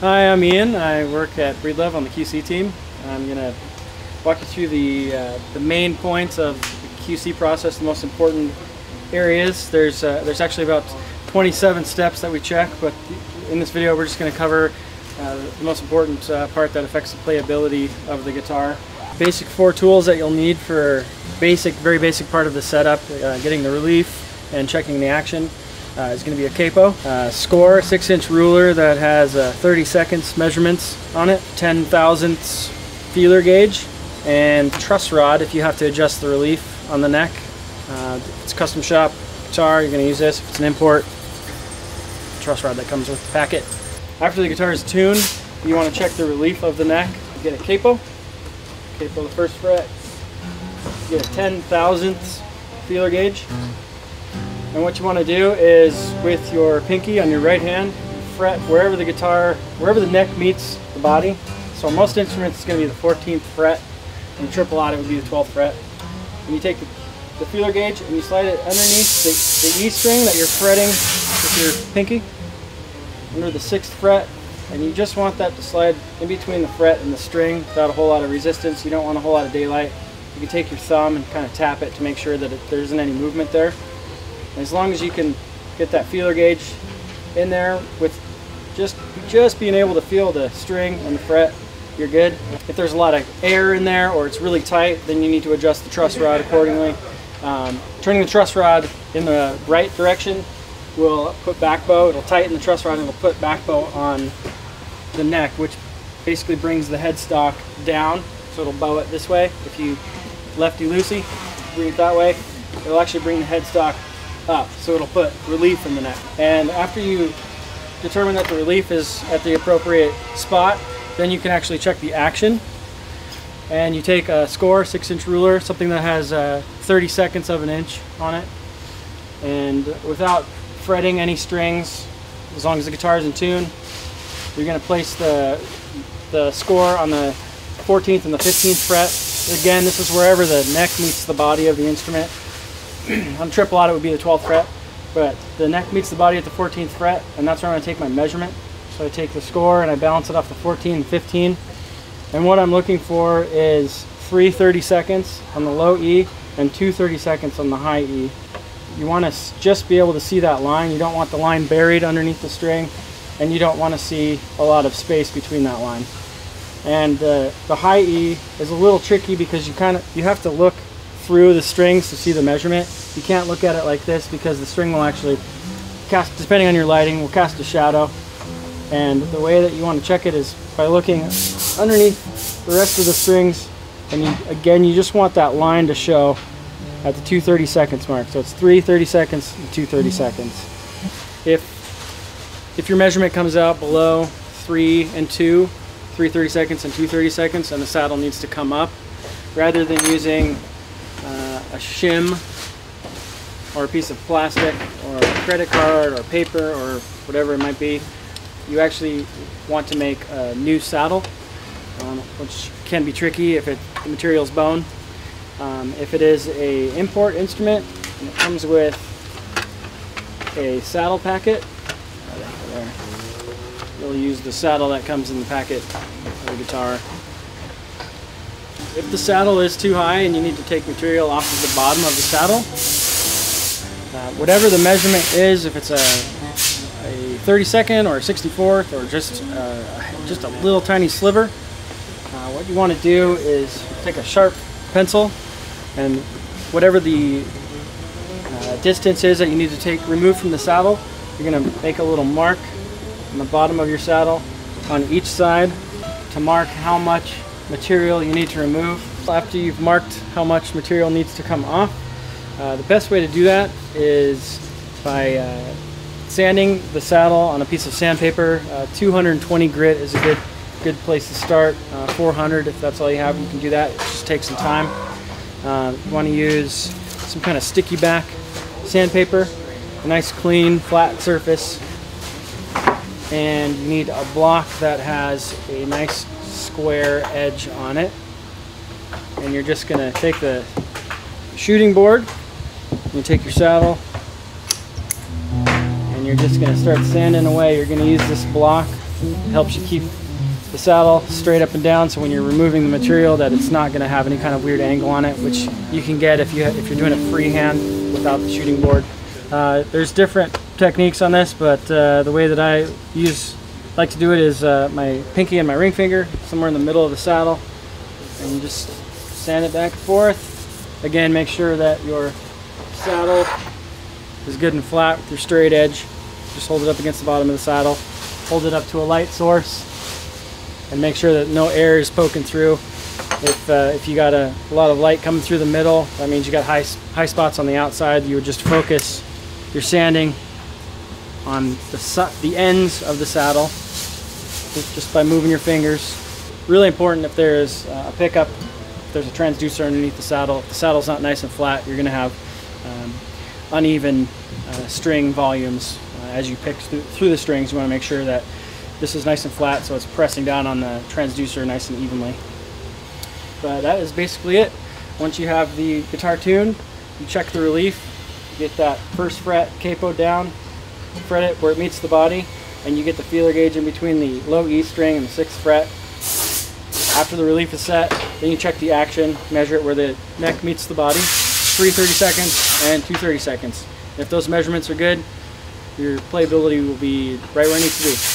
Hi, I'm Ian. I work at Breedlove on the QC team. I'm going to walk you through the main points of the QC process, the most important areas. There's actually about 27 steps that we check, but in this video we're just going to cover the most important part that affects the playability of the guitar. Basic 4 tools that you'll need for very basic part of the setup, getting the relief and checking the action. Is going to be a capo, score, 6-inch ruler that has 30 seconds measurements on it, 10 thousandths feeler gauge, and truss rod if you have to adjust the relief on the neck. It's a custom shop guitar, you're going to use this. If it's an import, truss rod that comes with the packet. After the guitar is tuned, you want to check the relief of the neck. You get a capo the first fret, you get a 10 thousandths feeler gauge. And what you want to do is, with your pinky on your right hand, fret wherever the neck meets the body. So most instruments it's going to be the 14th fret, and triple odd it would be the 12th fret. And you take the feeler gauge and you slide it underneath the E string that you're fretting with your pinky, under the 6th fret, and you just want that to slide in between the fret and the string without a whole lot of resistance. You don't want a whole lot of daylight. You can take your thumb and kind of tap it to make sure that there isn't any movement there. As long as you can get that feeler gauge in there with just being able to feel the string and the fret, you're good. If there's a lot of air in there or it's really tight, then you need to adjust the truss rod accordingly. Turning the truss rod in the right direction will put back bow. It'll tighten the truss rod and it'll put back bow on the neck, which basically brings the headstock down. So it'll bow it this way. If you lefty-loosey, bring it that way, it'll actually bring the headstock up, so it'll put relief in the neck. And after you determine that the relief is at the appropriate spot, then you can actually check the action. And you take a score, 6-inch ruler, something that has 30 seconds of an inch on it, and without fretting any strings, as long as the guitar is in tune, you're going to place the score on the 14th and the 15th fret. Again, this is wherever the neck meets the body of the instrument. On triple odd it would be the 12th fret, but the neck meets the body at the 14th fret, and that's where I'm going to take my measurement. So I take the score and I balance it off the 14 and 15, and what I'm looking for is 3 30-seconds on the low E and 2 30-seconds on the high E. You want to just be able to see that line. You don't want the line buried underneath the string, and you don't want to see a lot of space between that line. And the high E is a little tricky because you have to look through the strings to see the measurement. You can't look at it like this because the string will actually cast, depending on your lighting, will cast a shadow. And the way that you want to check it is by looking underneath the rest of the strings, and you just want that line to show at the 2 30-seconds mark. So it's 3 30-seconds and 2 30-seconds. If your measurement comes out below 3 and 2, 3 30-seconds and 2 30-seconds, and the saddle needs to come up, rather than using a shim or a piece of plastic or a credit card or paper or whatever it might be, you actually want to make a new saddle, which can be tricky if the material's bone. If it is an import instrument, and it comes with a saddle packet, you'll use the saddle that comes in the packet of the guitar. If the saddle is too high and you need to take material off of the bottom of the saddle, whatever the measurement is, if it's a 32nd or a 64th or just a little tiny sliver, what you want to do is take a sharp pencil, and whatever the distance is that you need to remove from the saddle, you're going to make a little mark on the bottom of your saddle on each side to mark how much material you need to remove. After you've marked how much material needs to come off, the best way to do that is by sanding the saddle on a piece of sandpaper. 220 grit is a good place to start. 400 if that's all you have, you can do that. It just takes some time. You want to use some kind of sticky back sandpaper, a nice clean flat surface, and you need a block that has a nice square edge on it. and you're just going to take the shooting board, you take your saddle, and you're just going to start sanding away. You're going to use this block. It helps you keep the saddle straight up and down, so when you're removing the material that it's not going to have any kind of weird angle on it, which you can get if you're doing it freehand without the shooting board. There's different techniques on this, but the way that I like to do it is my pinky and my ring finger somewhere in the middle of the saddle, and just sand it back and forth. Again, make sure that your saddle is good and flat with your straight edge. Just hold it up against the bottom of the saddle, hold it up to a light source, and make sure that no air is poking through. If you got a lot of light coming through the middle, that means you got high spots on the outside. You would just focus your sanding on the ends of the saddle just by moving your fingers. Really important if there's a pickup, if there's a transducer underneath the saddle. If the saddle's not nice and flat, you're going to have uneven string volumes as you pick through the strings. You want to make sure that this is nice and flat, so it's pressing down on the transducer nice and evenly. But that is basically it. Once you have the guitar tuned, you check the relief, you get that first fret capoed down, fret it where it meets the body, and you get the feeler gauge in between the low E string and the 6th fret. After the relief is set, then you check the action, measure it where the neck meets the body, 3 30 seconds and 2 30 seconds. If those measurements are good, your playability will be right where it needs to be.